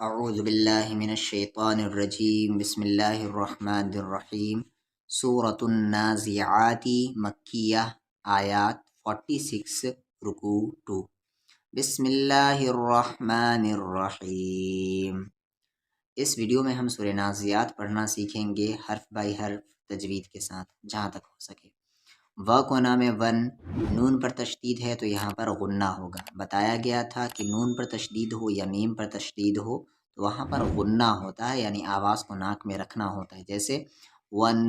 اعوذ باللہ من الشیطان الرجیم بسم اللہ الرحمن الرحیم سورۃ النازعات مکیہ آیات 46 رکوع 2 بسم اللہ الرحمن الرحیم۔ اس ویڈیو میں ہم سورہ نازعات پڑھنا سیکھیں گے حرف بائی حرف تجوید کے ساتھ جہاں تک ہو سکے۔ و کو نام ون، نون پر تشدید ہے تو یہاں پر غنہ ہوگا۔ بتایا گیا تھا کہ نون پر تشدید ہو یا میم پر تشدید ہو تو وہاں پر غنہ ہوتا ہے، یعنی آواز کو ناک میں رکھنا ہوتا ہے۔ جیسے ون،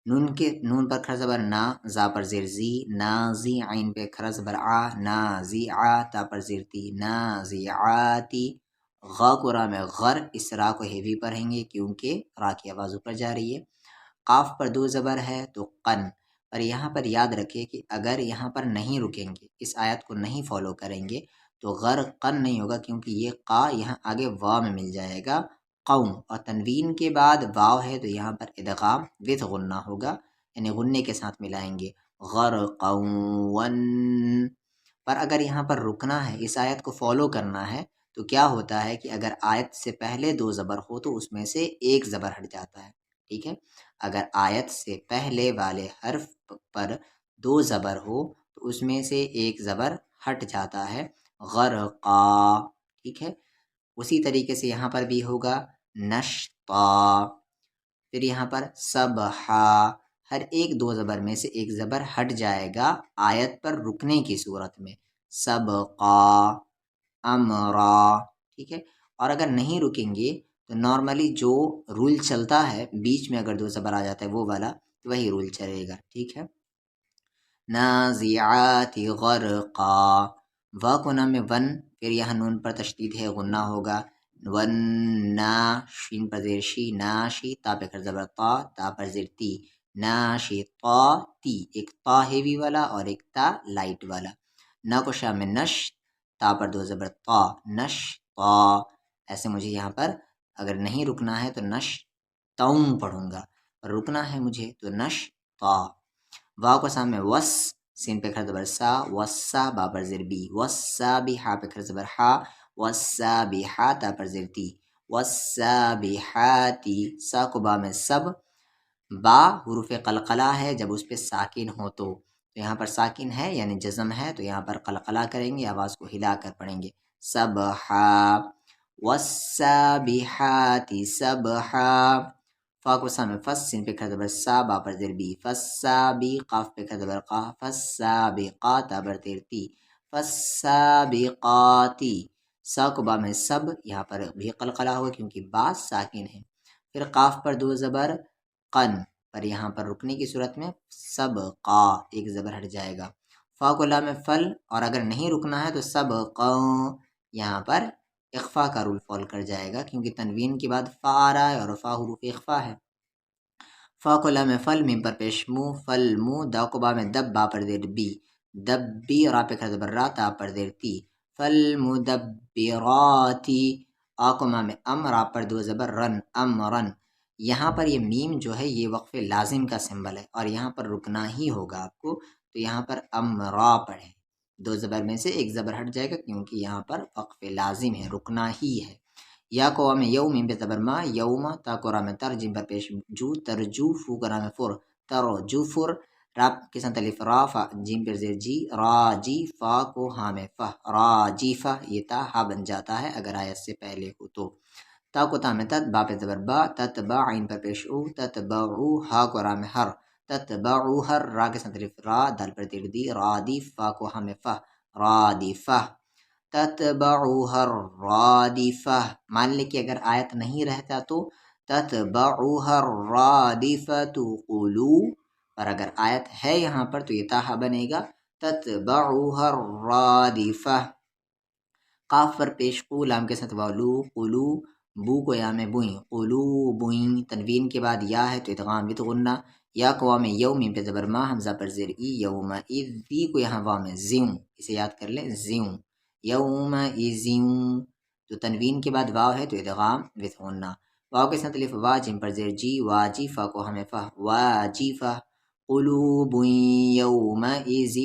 نون پر کھڑا زبر نا، زا پر زیر زی، نازی، عین پہ کھڑا زبر آ، نازعا، تا پر زیر تی، نازعاتی۔ غا کو را میں غر، اس را کو ہیوی پڑھیں گے کیونکہ را کی آواز اوپر جا رہی ہے۔ قاف پر دو زبر ہے تو قن، پر یہاں پر یاد رکھے کہ اگر یہاں پر نہیں رکیں گے، اس آیت کو نہیں فالو کریں گے تو غر قن نہیں ہوگا، کیونکہ یہ قا یہاں آگے وا میں مل جائے گا قوم، اور تنوین کے بعد واو ہے تو یہاں پر ادغام وتھ غنہ ہوگا، یعنی غنے کے ساتھ ملائیں گے غر قون۔ پر اگر یہاں پر رکنا ہے، اس آیت کو فالو کرنا ہے تو کیا ہوتا ہے کہ اگر آیت سے پہلے دو زبر ہو تو اس میں سے ایک زبر ہٹ جاتا ہے، ٹھیک ہے۔ اگر آیت سے پہلے والے حرف پر دو زبر ہو تو اس میں سے ایک زبر ہٹ جاتا ہے، غرقا، ٹھیک ہے۔ اسی طریقے سے یہاں پر بھی ہوگا نشطا، پھر یہاں پر سبحا، ہر ایک دو زبر میں سے ایک زبر ہٹ جائے گا آیت پر رکنے کی صورت میں، سبقا، امرا، ٹھیک ہے۔ اور اگر نہیں رکیں گے تو نارملی جو رول چلتا ہے بیچ میں اگر دو زبر آ جاتا ہے وہ والا، تو وہی رول چلے گا، ٹھیک ہے۔ نازعات غرقا، وا کو نام میں ون، پھر یہاں نون پر تشدید ہے غنہ ہوگا، ون نا، شین پر زیر شی، ناشی، تا پہ کر زبر تا، تا پر زیر تی، ناشی تا تی، ایک تا ہیوی والا اور ایک تا لائٹ والا۔ نا کو شام میں نش، تا پر دو زبر تا، نش تا، ایسے مجھے یہاں پر اگر نہیں رکنا ہے تو نش تاؤں پڑھوں گا، رکنا ہے مجھے تو نش تا۔ وا کو سامنے وس، سین پہ کھڑا زبر سا، وسا، با پر زیر بی، وسا بی، ہا پہ کھڑا زبر ہا، وسا بی ہا، تا پر زیر تی، وسا بی ہاتی۔ سا کو با میں سب، با حروف قلقلہ ہے، جب اس پہ ساکن ہو تو یہاں پر ساکن ہے یعنی جزم ہے تو یہاں پر قلقلہ کریں گے، آواز کو ہلا کر پڑھیں گے، سبحا، والسابحات سبحا۔ فا کو سامنے فس، سین پہ کھڑا زبر سا، با پر زیر بی، فسابی، قاف پہ کھڑا زبر قا، فسابقا، تا پر زیر تی، فسابقاتی۔ سا کو با میں سب، یہاں پر بھی قلقلہ ہوگا کیونکہ با ساکن ہے۔ پھر قاف پر دو زبر قن، پر یہاں پر رکنے کی صورت میں سب قا، ایک زبر ہٹ جائے گا۔ فا کو لام میں فل، اور اگر نہیں رکنا ہے تو سب قاں، یہاں پر اخفا کا رول فال کر جائے گا کیونکہ تنوین کے بعد فا آ رہا ہے اور فا حروف اخفا ہے۔ فا کو لام میں فل، میم پر پیش مو، فل مو، دا کو با میں دب، با پر دیر بی، دب بی، را پہ کھڑا زبر را، تا پر دیر تی، فل مدبراتی۔ آ کو ما میں ام، را پر دو زبر رن، ام رن۔ یہاں پر یہ میم جو ہے یہ وقف لازم کا سمبل ہے اور یہاں پر رکنا ہی ہوگا آپ کو، تو یہاں پر امرا پڑھیں، دو زبر میں سے ایک زبر ہٹ جائے گا کیونکہ یہاں پر وقف لازم ہے، رکنا ہی ہے۔ یا کو میں یوم، میم پہ زبر ما، یوم، تا کو را میں تر، جیم پر پیش جو، ترجو، فو کو را میں فر، ترجو فر، را کے ساتھ الف را، فا جیم پر زیر جی، را جی، فا کو ہاں میں فہ، را جی فہ، یہ تا ہا بن جاتا ہے اگر آیت سے پہلے ہو تو۔ تا کو تا میں تت، با پہ زبر با، تتبع، عین پر پیش او، تتبعو، ہا کو را میں ہر، تتبعو ہر، را کے ساتھ الف را، دال پر تیر دی، را دی، فا کو ہاں میں فہ، را دی فہ، تتبعوها الرادفہ۔ مان لے کہ اگر آیت نہیں رہتا تو تتبعوها الرادفۃ قلو، پر اگر آیت ہے یہاں پر تو یہ تاہا بنے گا تتبعوها الرادفہ۔ قاف پر پیش قو، لام کے ساتھ والو، قلو، بو کو یا میں بوئیں، قلو بوئیں، تنوین کے بعد یا ہے تو ادغام وتھ غنہ۔ یا کو وا میں یوم، میم پہ زبر ما، حمزہ پر زیر ای، یوم اذ، وی کو یہاں وا میں زیوں، اسے یاد کر لیں زیوں، یوم ازیوں، تو تنوین کے بعد واو ہے تو ادغام وتھ غنہ۔ واو کے ساتھ الف وا، جیم پر زیر جی، واجفہ کو ہمیں فہ، واجفہ، قلوب یومئذ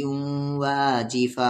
واجفہ۔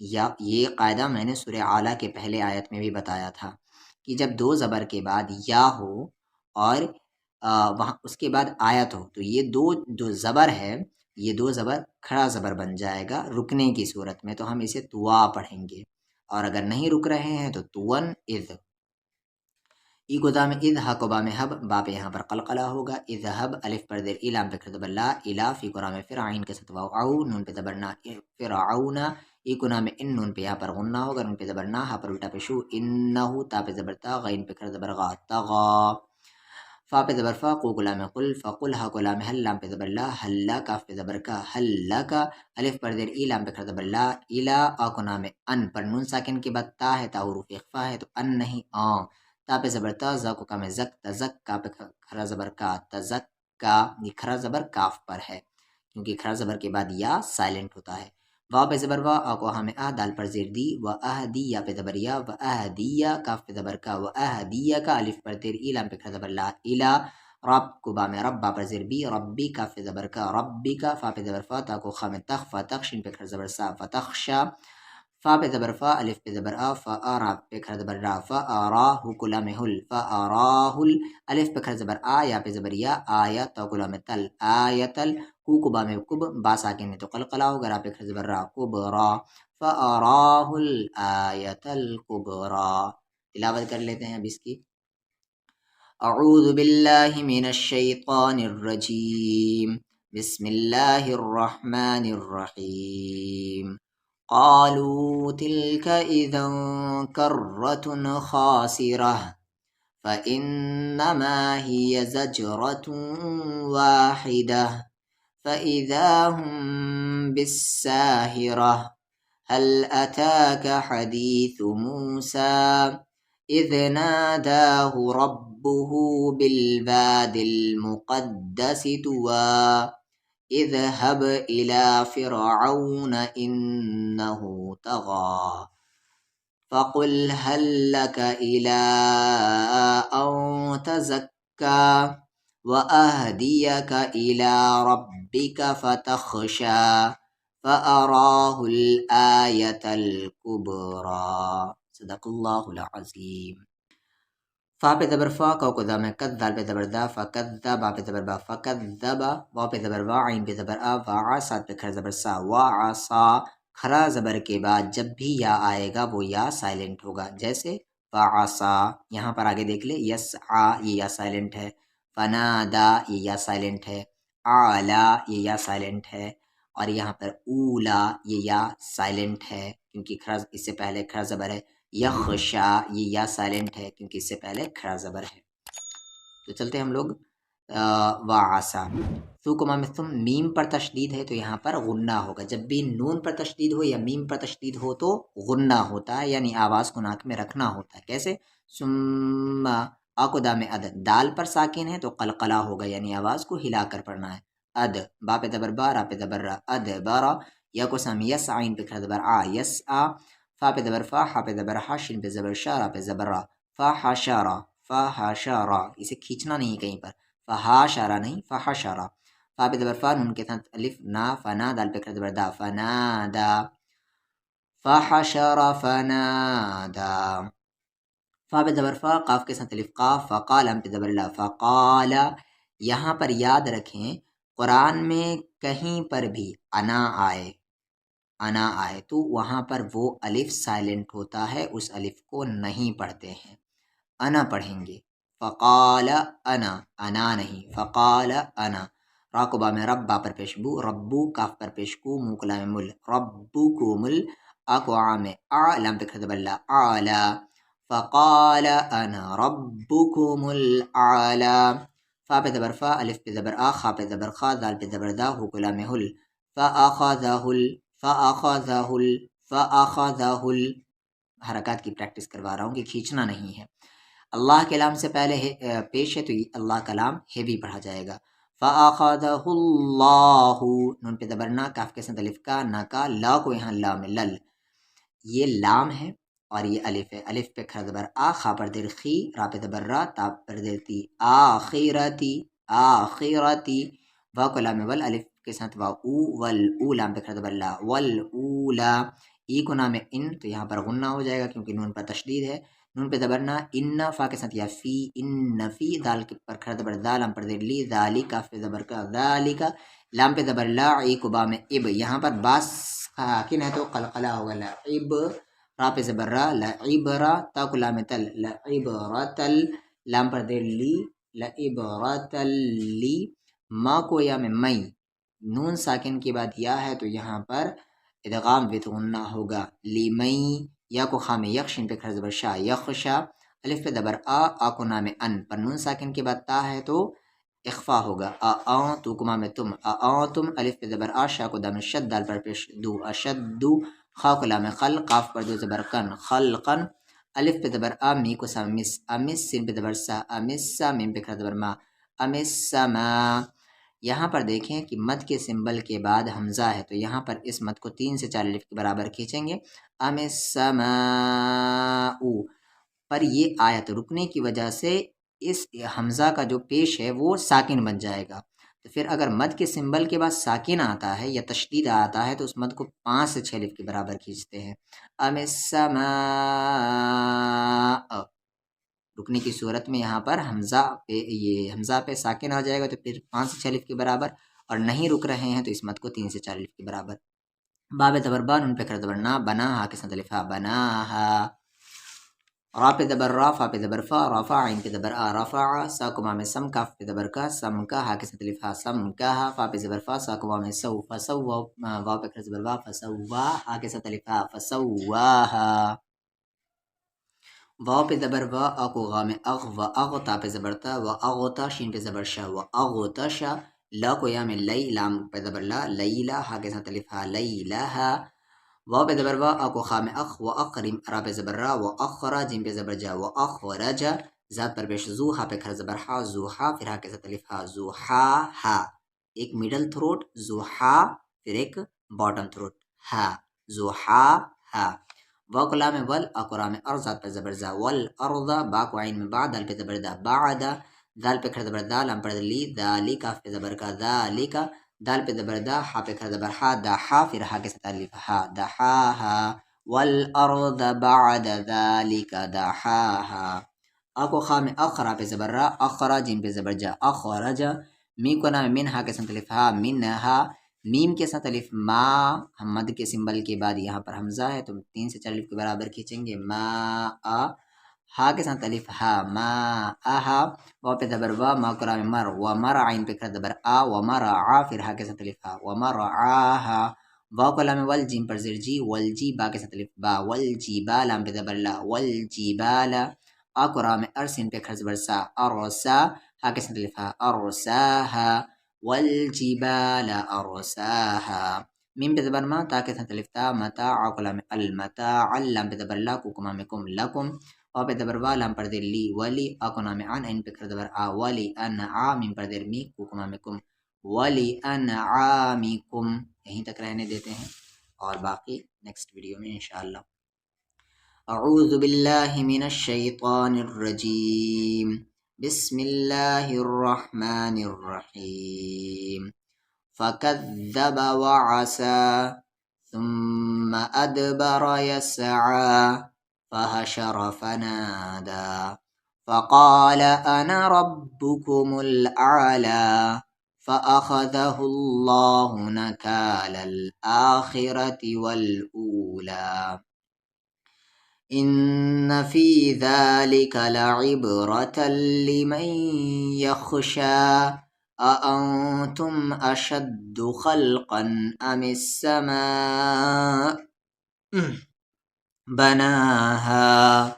یا یہ قاعدہ میں نے سورہ اعلیٰ کے پہلے آیت میں بھی بتایا تھا کہ جب دو زبر کے بعد یا ہو اور وہاں اس کے بعد آیت ہو تو یہ دو جو زبر ہے یہ دو زبر کھڑا زبر بن جائے گا رکنے کی صورت میں، تو ہم اسے توا پڑھیں گے، اور اگر نہیں رک رہے ہیں تو تون اذ. ای گدا میں اذ حقبہ میں حب باپ یہاں پر قلقلہ ہوگا، اذهب الف پر دیر ایلام پہ کھڑ دبر لا الا فی قرآن میں فرعین کے ساتھ واو او نون پہ دبرنا فرعون، ای گنا میں ان نون پہ یہاں پر غنہ ہوگا، نون پہ دبرنا ہا پر الٹا پہ شو انہو تا پہ زبرتا غین پہ کھڑ دبر غا تغا، فا پہ زبر فا قو گلا میں قل فقل ہا گلا میں حل لام پہ زبر لا حلا کاف پہ زبر کا حلا کا الف پر دیر ای لام پہ کھڑ زبر لا الا آ کو نام ان پر نون ساکن کے بعد تا ہے تا حروف اخفا ہے تو ان نہیں آ، تا پہ زبر تا زا کو کام زک تزک کا پہ کھڑا زبر کا تزک کا، یہ کھڑا زبر کاف پر ہے کیونکہ کھڑا زبر کے بعد یا سائلنٹ ہوتا ہے، وا پہ زبر وا آ کو ہمیں آ دال پر زیر دی و اہدی یا پہ زبر یا و اہدیہ کاف پہ زبر کا و اہدیہ کا الف پر دیر ایلام پہ کھڑا زبر لا الا، رب کو با میں رب با پر زیر بی ربی کاف پہ زبر کا ربی کا، فا پہ زبر فا تا کو خا میں تخ فا تخشن پہ کھڑا زبر سا فتخشا، فا پہ زبر فا الف پہ زبر آ فا آرا پہ کھڑا زبر را فا آراہ کلا میں ہل فا آراہ الف پہ کھڑا زبر آ یا پہ زبر یا آیا تا کلا میں تل آیتل، کو کبا میں کب با ساکن ہے تو قلقلہ ہوگا، را پہ کھڑا زبر را کبرا فا آراہ الآیت الکبرا. تلاوت کر لیتے ہیں اب اس کی. اعوذ باللہ من الشیطان الرجیم بسم اللہ الرحمن الرحیم قالوا تلك اذا کرة خاسرة فإنما هي زجرة واحدة فإذا هم بالساهرة هل أتاك حديث موسى إذ ناداه ربه بالواد المقدس طوى اذهب إلى فرعون إنه طغى فقل هل لك إلى أن تزكى وأهديك إلى ربك فتخشى فأراه الآية الكبرى. صدق اللہ العظیم. فا پہ زبر فا کو کو دا میں کد دال پہ زبر دا فکذب با پہ زبر با فکذب وا پہ زبر وا عین پہ زبر آ وا سات پہ کھڑا زبر سا وا عصا، کھڑا زبر کے بعد جب بھی یا آئے گا وہ یا سائلنٹ ہوگا، جیسے فعصا، یہاں پر آگے دیکھ لے یسعا یہ یا سائلنٹ ہے، فنادا یہ یا سائلنٹ ہے، اعلا یہ یا سائلنٹ ہے، اور یہاں پر اولا یہ یا سائلنٹ ہے کیونکہ کھڑا اس سے پہلے کھڑا زبر ہے، یخشا یہ یا سائلنٹ ہے کیونکہ اس سے پہلے کھڑا زبر ہے. تو چلتے ہم لوگ وعسا. ثوکما میں تم میم پر تشدید ہے تو یہاں پر غنہ ہوگا، جب بھی نون پر تشدید ہو یا میم پر تشدید ہو تو غنہ ہوتا ہے، یعنی آواز کو ناک میں رکھنا ہوتا ہے. کیسے؟ ثم آکدا میں اد، دال پر ساکن ہے تو قلقلہ ہوگا یعنی آواز کو ہلا کر پڑھنا ہے. اد با پہ دبر با را پہ دبر را اد بارا، یا کو سام یس عین پہ کھڑا دبر آ یس آ، فا پہ دبر فا ہا پہ دبر ہا شین پہ زبر شا را پہ زبر را فا ہا شارا فا ہا شارا، اسے کھینچنا نہیں کہیں پر، فا ہا شارا نہیں فا ہا شارا. فا پہ دبر فا نون کے ساتھ الف نا فنا دال پہ کھڑا دبر دا فنا دا فا ہا شارا فنا دا. فا پہ دبر فا قاف کے ساتھ الف قاف فقال ہم پہ دبر لا فقال. یہاں پر یاد رکھیں قرآن میں کہیں پر بھی انا آئے تو وہاں پر وہ الف سائلنٹ ہوتا ہے، اس الف کو نہیں پڑھتے ہیں، انا پڑھیں گے. فقال انا نہیں، فقال انا. راقبہ میں رب با پر پیشبو ربو کاف پر پیشکو موکلا میں مل ربو کو مل آکو عام اعلم پہ کھڑا بلا اعلا فقال انا ربکم الاعلا. فا پہ زبر فا الف پہ زبر آ خا پہ زبر خا دال پہ زبر دا حکلا میں ہل فأخذه حرکات کی پریکٹس کروا رہا ہوں کہ کھینچنا نہیں ہے. اللہ کلام سے پہلے پیش ہے تو اللہ کلام ہیوی پڑھا جائے گا. فأخذه اللہ، نون پہ زبر نا کاف کے ساتھ الف کا نا کا لا کو یہاں لا میں لل، یہ لام ہے اور یہ الف ہے، الف پہ کھڑا زبر آ خا پر دیر خی را پہ زبر را تا پر دیر تی آخرتی وا کو لام ول الف کے ساتھ وا او ول او لام پہ کھڑا زبر لا ول اولا ای کو نام ان تو یہاں پر غنہ ہو جائے گا کیونکہ نون پر تشدید ہے، نون پہ زبرنا، ان فا کے ساتھ یا فی، ان فی، دال کے پر کھڑا زبر دال، ہم پر دیر لی، ذالی کاف پہ زبر کا ذالک، لام پہ زبر لا، ای کو با میں اب، یہاں پر باس ساکن ہے تو قلقلہ ہوگا، لعب، را پہ زبر را، لعبرا، تا کو لام تل، لعبرتل، لام پر دیر لی، لعبرتل لی، ما کو یا میں مئی، نون ساکن کے بعد یا ہے تو یہاں پر ادغام وت غنہ ہوگا، لیمئی، یا کو خام یخشن پہ کھڑا زبر شا، یخشا، الف پہ زبر آ کو نام ان، پر نون ساکن کے بعد تا ہے تو اخفا ہوگا، تو کو مام تم، تم، الف پہ زبر آ، شا کو دام شد، دال پر پیش دو، اشدو، خا کو لام خل، قاف پر دو زبر قن، خلقن، الف پہ زبر آ، می کو سام مس، امس، سین پہ زبر سا، امسا، میم پہ کھڑا زبر ما، امسما۔ یہاں پر دیکھیں کہ مد کے سمبل کے بعد حمزہ ہے تو یہاں پر اس مد کو 3 سے 4 الف کے برابر کھینچیں گے، امسماء، پر یہ آیت رکنے کی وجہ سے اس حمزہ کا جو پیش ہے وہ ساکن بن جائے گا، تو پھر اگر مد کے سمبل کے بعد ساکن آتا ہے یا تشدید آتا ہے تو اس مد کو 5 سے 6 الف کے برابر کھینچتے ہیں، امسماء، رکنے کی صورت میں یہاں پر حمزہ پہ حمزہ پہ ساکن آ جائے گا تو پھر 5 سے 6 الف کے برابر، اور نہیں رک رہے ہیں تو اس مد کو 3 سے 4 الف کے برابر، باب زبر با، نون پہ کھڑا زبر نا، بنا ہا کے ساتھ الف ہا، بناہا، را پہ زبر را، فا پہ زبر فا، رفع، عین پہ زبر آ، رفع، سا کو مام سم، کاف پہ زبر کا، سم کا، ہا کے ساتھ الف ہا، سم کا، فا پہ زبر فا، سا کو مام سو، فسو، واو پہ کھڑا زبر وا، فسوا، ہا کے ساتھ الف ہا، فسواہا، واو پہ زبر وا، آ کو غام اغ، و اغ، تا پہ زبر تا، و اغتا، شین پہ زبر شا، و اغتشا، لا کو یا میں لئی، لام پہ زبر لا، لیلا، ہا کے ساتھ الف ہا، لیلہا، واو پہ زبر وا، آ کو خام اخ، و اقرم، را پہ زبر را، و اخرا، جیم پہ زبر جا، و اخرجا، ذات پر پیش زو، ہا پہ کھڑا زبر ہا، زوحا، پھر ہا کے ساتھ الف ہا، زوحا ہا، ایک مڈل تھروٹ زوحا، پھر ایک باٹم تھروٹ ہا، زوحا ہا، واو کو لام ول، آ کو رام ار، ذات پر زبر زا، والارض، با کو عین میں بعد، دال پہ زبر دا، بعد، دال پہ کھڑا زبر دا، لام پر لی، ذالک، کاف پہ زبر کا، ذالک، دال پہ زبر دا، ہا پہ کھڑا زبر ہا، دحا، پھر ہا کے ساتھ الف ہا، دحاہا، والارض بعد ذالک دحاہا، آ کو خام اخرا پہ زبر را، اخرا، جیم پہ زبر جا، اخرجا، می کو نام من، ہا کے ساتھ الف ہا، منہا، میم کے ساتھ الف ما، ہم مد کے سمبل کے بعد یہاں پر حمزہ ہے تو 3 سے 4 الف کے برابر کھینچیں گے، ما آ، ہا کے ساتھ الف ہا، ما آہا، واو پہ زبر وا، ما کو رام مر، و مر، عین پہ کھڑا زبر آ، و مرعا، پھر ہا کے ساتھ الف ہا، و مرعاہا، واو کو لام ول، جیم پر زیر جی، والجی، با کے ساتھ الف با، والجبال، لام پہ زبر لا، والجبال، آ کو رام ار، سین پہ کھڑا زبر سا، ارسا، ہا کے ساتھ الف ہا، ارساہا، والجبال ارساہا، میم پہ زبر ما، تا کے ساتھ الف تا، متاع، کو لام المتاع، لام پہ زبر لا، کو کمام کم، لکم، واو پہ زبر وا، لام پر دیر لی، ولی، آ کو نام عن، عین پہ کھڑا زبر آ، ولی انعا، میم پر دیر می، کو کمام کم، ولی انعامکم، یہیں تک رہنے دیتے ہیں اور باقی نیکسٹ ویڈیو میں انشاءاللہ۔ اعوذ باللہ من الشیطان الرجیم، بسم اللہ الرحمن الرحیم، فکذب وعصى ثم ادبر يسعى فحشر فنادى فقال انا ربكم الاعلى فأخذه الله نكال الآخرة والأولى إن في ذلك لعبرة لمن يخشى أأنتم أشد خلقا أم السماء بناها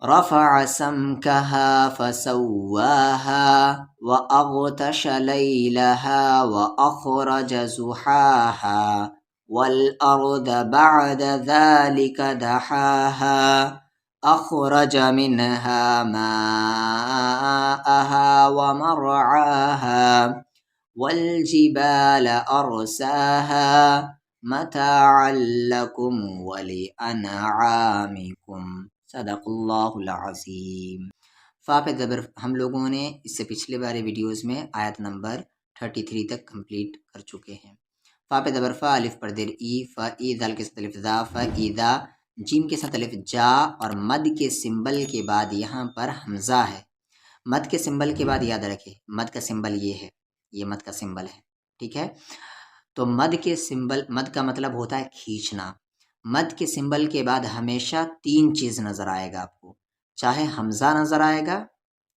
رفع سمكها فسواها وأغطش ليلها وأخرج زحاها والأرض بعد ذلك دحاها أخرج منها ماءها ومرعاها والجبال أرساها متاعا لكم ولأنعامكم، صدق اللہ العظیم۔ فا پہ زبر ہم لوگوں نے اس سے پچھلے بارے ویڈیوز میں آیت نمبر 33 تک کمپلیٹ کر چکے ہیں۔ فا پہ زبر فا، الف پر زیر ای، ف ای، دال کے ساتھ الف ذا، ف ایذا، جیم کے ساتھ الف جا، اور مد کے سمبل کے بعد یہاں پر حمزہ ہے۔ مد کے سمبل کے بعد یاد رکھے مد کا سمبل یہ ہے، یہ مد کا سمبل ہے، ٹھیک ہے۔ تو مد کے سمبل، مد کا مطلب ہوتا ہے کھینچنا۔ مد کے سمبل کے بعد ہمیشہ تین چیز نظر آئے گا آپ کو، چاہے حمزہ نظر آئے گا،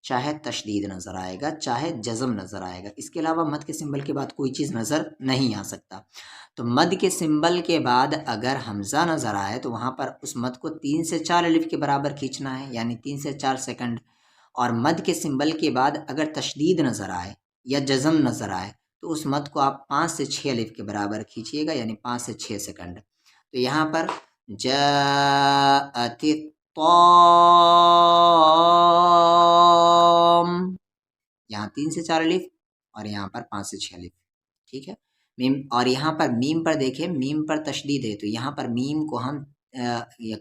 چاہے تشدید نظر آئے گا، چاہے جزم نظر آئے گا، اس کے علاوہ مد کے سمبل کے بعد کوئی چیز نظر نہیں آ سکتا۔ تو مد کے سمبل کے بعد اگر حمزہ نظر آئے تو وہاں پر اس مد کو 3 سے 4 الف کے برابر کھینچنا ہے، یعنی 3 سے 4 سیکنڈ۔ اور مد کے سمبل کے بعد اگر تشدید نظر آئے یا جزم نظر آئے تو اس مد کو آپ 5 سے 6 الف کے برابر کھینچیے گا، یعنی 5 سے 6 سیکنڈ۔ تو یہاں پر جاءت الطام، یہاں 3 سے 4 الف اور یہاں پر 5 سے 6 الف، ٹھیک ہے۔ میم، اور یہاں پر میم پر دیکھیں، میم پر تشدید ہے تو یہاں پر میم کو ہم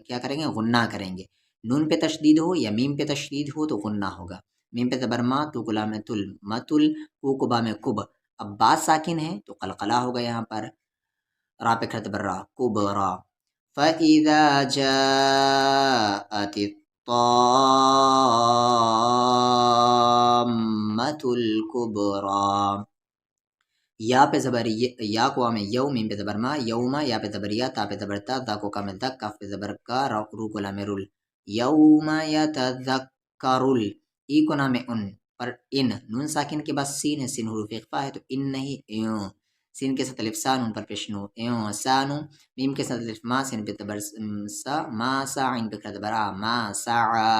کیا کریں گے، غنہ کریں گے۔ نون پہ تشدید ہو یا میم پہ تشدید ہو تو غنہ ہوگا۔ میم پہ زبر ما، تو کلا میں تل، متل، کو کبا میں کب۔ اب با ساکن ہے تو قلقلہ ہوگا یہاں پر، را پہ کھڑا زبر را، کبرا۔ فَإِذَا جَاءَتِ الطَّامَّةُ الْكُبْرَى، یا پہ زبر یا کو میں یو، میم پہ زبر ما، یوما، یا پہ زبر یا، تا پہ زبر تا، دا کو کا میں دک، کاف پہ زبر کا، رو کو لام رول، یوم یتذکرل، ای کو نام ان پر ان، نون ساکن کے بعد سین ہے، سین حروف اخفا ہے تو ان نہیں ایوں، سین کے ساتھ الف سا، نون پر پیشنو ایوں سانو، میم کے ساتھ الف ما، سین پہ زبر سا، ما سا، عین پہ کھڑا زبر آ، ما سعا۔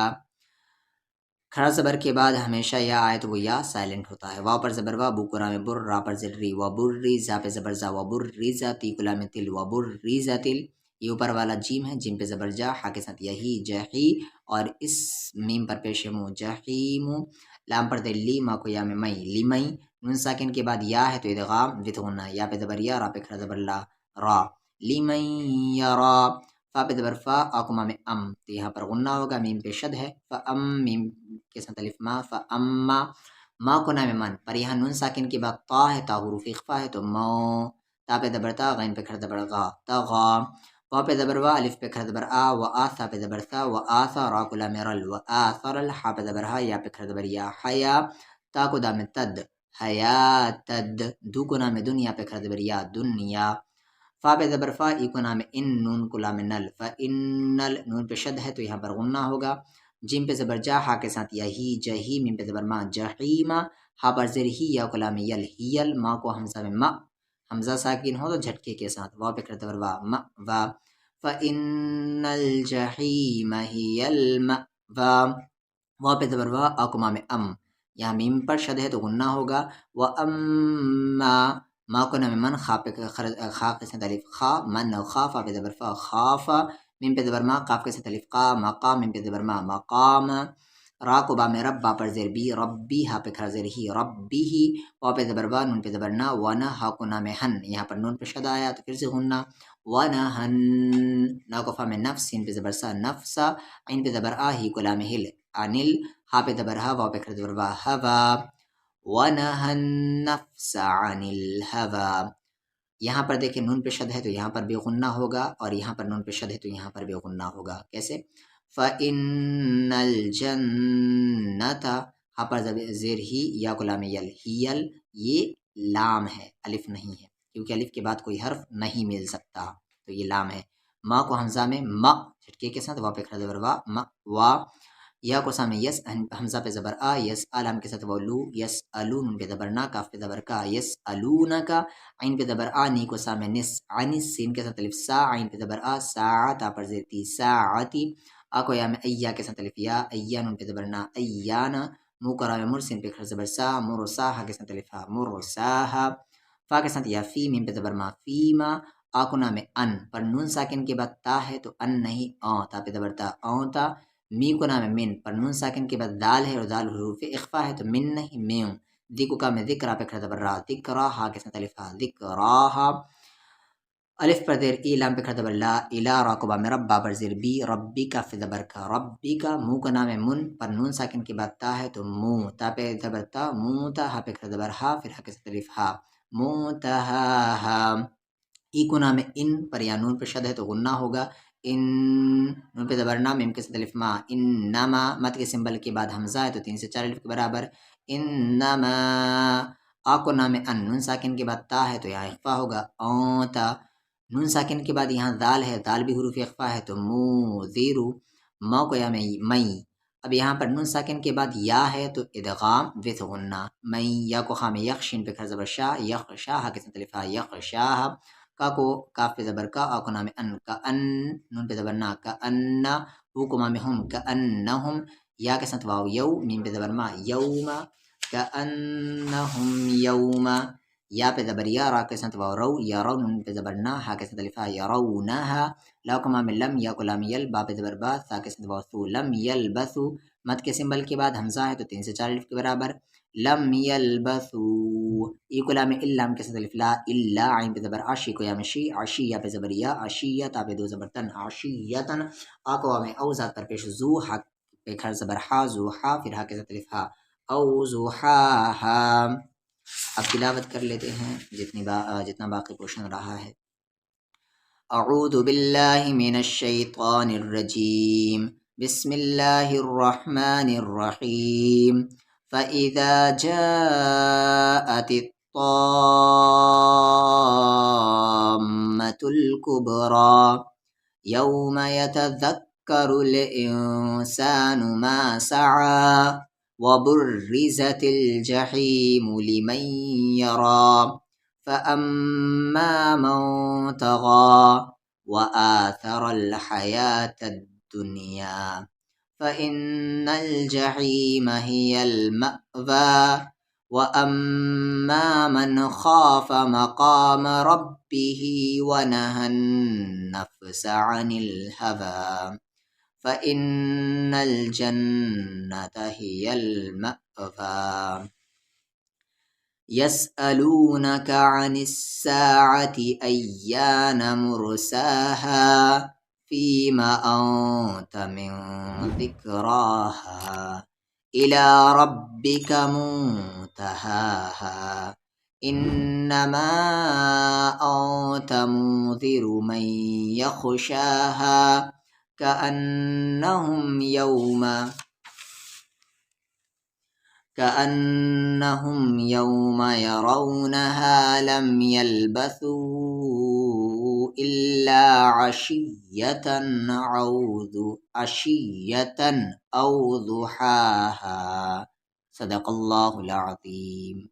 کھڑا زبر کے بعد ہمیشہ یا آئے تو وہ یا سائلنٹ ہوتا ہے۔ واو پر زبر وا، بو کو رام بر، را پر زر ری، و بر ری، زا پہ زبر زا، و بر ری زا، تی کو لام تل، و بر ری زا تل۔ یہ اوپر والا جیم ہے، جیم پہ زبر جا، ہا کے ساتھ یہی جہی، اور اس میم پر پیش مو جہیم، لام پر دل لی، ما کو یا میں مئی، لی مئی، نون ساکن کے بعد یا ہے تو ادغام وت غنہ، یا پہ زبر یا، را پہ کھڑا زبر لا، را، لی مئی یرا۔ فا پہ زبر فا، آکما میں ام، تو یہاں پر غنہ ہوگا، میم پہ شد ہے، فام، میم کے ساتھ الف ما، فاما، ما کو نام من، پر یہاں نون ساکن کے بعد تا ہے، تا حروف اخفا ہے تو مو، تا پہ زبر تا، غین پہ کھڑا زبر غا، تغا۔ وا پہ زبر وا، الف پہ کھڑا زبر آ، و آ، سا پہ زبر سا، و آثا، را کو لام رل، و آثرل، ہا پہ زبر ہا، یا پہ کھڑا زبر یا، حیا، تا کو دام تد، حیا تد، دو کو نام دن، یا پہ کھڑا زبر یا، دنیا۔ فا پہ زبر فا، ای کو نام ان، نون کو لام نل، فانل، نون پہ شد ہے تو یہاں پر غنہ ہوگا۔ جیم پہ زبر جا، ہا کے ساتھ یہی جہی، میم پہ زبر ما، جہیما، ہا پر زر ہی، یا کو لام یل، ہیل، ما کو حمزہ میں ما، حمزہ ساکن ہو تو جھٹکے کے ساتھ، وا پہ کھڑا زبر وا، ما وا، فإن الجحیم ہی المأوی، وا پہ زبر وا، آ کو ما میں ام، یہاں میم پر شد ہے تو غنہ ہوگا، و اما، ما کو نام من، خا پہ خا کے ساتھ الف خا، من خا، فا پہ زبر فا، خافا، میم پہ زبر ما، قاف کے ساتھ الف قا، مقام، میم پہ زبر ما، مقام، را کو با میں رب، با پر زیر بی، ربی، ہا پہ کھڑا زیر ہی، ربی ہی، وا پہ زبر وا، نون پہ زبر نا، وانا، ہا کو نام ہن، یہاں پر نون پہ شد آیا تو پھر سے غنہ، وانا ہن، نا کو فا میں نفس، سین پہ زبر سا، نفسا، عین پہ زبر آ، ہی کو لام ہل، انل، ہا پہ زبر ہا، وا پہ کھڑا زبر وا، ہوا، ونہى النفس عن الهوى۔ یہاں پر دیکھیں نون پہ شد ہے تو یہاں پر بھی غنہ ہوگا، اور یہاں پر نون پہ شد ہے تو یہاں پر بھی غنہ ہوگا، کیسے؟ فَإِنَّ الْجَنَّةَ، ہاں پر زیر ہی، یا کو لام یل، ہیل، یہ لام ہے، الف نہیں ہے، کیونکہ الف کے بعد کوئی حرف نہیں مل سکتا تو یہ لام ہے۔ ما کو حمزہ میں ما، جھٹکے کے ساتھ، وا پہ کھڑا زبر وا، ما وا، یا کو سامنے یس، حمزہ پہ زبر آ، یس علام کے ساتھ ولو، یس الون پہ زبر نا، کاف پہ زبر کا، یس الون کا، عین پہ زبر آ، نی کو سامنے نس، عنس، سین کے ساتھ الف سا، عین پہ زبر آ، ساعت، پر زیرتی ساعتی، آ کو یا میں ایا کے ساتھ الف یا، ایا، نون پہ زبر نا، ایانا، مو کو رام مر، سین پہ کھڑا زبر سا، مرسا، ہا کے ساتھ الف ہا، مرساہا، فا کے ساتھ یا فی، میم پہ زبر ما، فیما، آ کو نام ان، پر نون ساکن کے بعد تا ہے تو ان نہیں، تا پہ زبر تا، تا، می کو نام من، پر نون ساکن کے بعد دال ہے اور دال حروف اخفا ہے تو من نہیں، میوں، دی کو کام ذکر، پہ کھڑا زبر را، ذکرا، ہا کے ساتھ الف ہا، ذکراہا، الف پر زیر ای، لام پہ کھڑا زبر لا، الا، را کو با میں رب، با پر زیر بی، ربی کا فی زبر کا، ربی کا، مو کا نام من، پر نون ساکن کے بعد تا ہے تو مو، تا پہ زبر تا، مو تا، ہا پہ کھڑا زبر ہا، پھر ہا کے ساتھ الف ہا، موتہاہا، ای کو نام ان پر یا نون پر شد ہے تو غنہ ہوگا، ان نون پہ زبر نا میم کے ساتھ الف ما، انما مد کے سمبل کے بعد حمزہ ہے تو 3 سے 4 الف کے برابر، انما آ کو نام ان، نون ساکن کے بعد تا ہے تو یہاں اخفا ہوگا، تا نون ساکن کے بعد یہاں دال ہے، دال بھی حروف اخفا ہے تو مو زیرو، مو کو یا مئی، اب یہاں پر نون ساکن کے بعد یا ہے تو ادغام وتھ غنہ، مئی یا کو خام یخشن پہ زبر شاہ، یخ شاہ کے ساتھ الف یخ شاہ، کا کو کاف پہ زبر کا، آ کو نام ان، کا ان نون پہ زبر نا، کا ان، ہو کو مام ہم، کا انہم، یا کے ساتھ واو یو، میم پہ زبر ما یوم، کا انہم یوم، یا پہ زبر یا، را کے ساتھ واو رو، یا رو نون پہ زبر نا، ہا کے ساتھ الف یرونہا، لا کو مام لم، یا کو لام یل، با پہ زبر با، سا کے ساتھ واو سو، لم یلبثو، مد کے سمبل کے بعد حمزہ ہے تو 3 سے 4 الف کے برابر، لم یلبثو، ای کو لام لام کے ساتھ الف لا، الا عین پہ زبر عشی کو یا مشی، عشیہ پہ زبر یا، عشیہ تا پہ دو زبر تن، عشیتن، آ کو میں او ذات پر پیش زو، حا پہ کھڑ زبر حا، زو حا، پھر ہا کے ساتھ الف ہا، او زو حا ہا۔ اب تلاوت کر لیتے ہیں جتنا باقی پورشن رہا ہے۔ اعوذ باللہ من الشیطان الرجیم، بسم اللہ الرحمن الرحیم، فَإِذَا جَاءَتِ الطَّامَّةُ الْكُبْرَى يَوْمَ يَتَذَكَّرُ الْإِنسَانُ مَا سَعَى وَبُرِّزَتِ الْجَحِيمُ لِمَنْ يَرَى فَأَمَّا مَنْ طَغَى وَآثَرَ الْحَيَاةَ الدُّنْيَا فَإِنَّ الْجَحِيمَ هِيَ الْمَأْوَى وَأَمَّا مَنْ خَافَ مَقَامَ رَبِّهِ وَنَهَى النَّفْسَ عَنِ الْهَوَى فَإِنَّ الْجَنَّةَ هِيَ الْمَأْوَى يَسْأَلُونَكَ عَنِ السَّاعَةِ أَيَّانَ مُرْسَاهَا فِيمَ أَنْتَ مِنْ ذِكْرَاهَا إِلَى رَبِّكَ مُنْتَهَاهَا إِنَّمَا أَنْتَ مُنْذِرُ مَنْ يَخْشَاهَا كأنهم يوم يرونها لم يلبثوا إلا عشية أو ضحاها صدق الله العظيم۔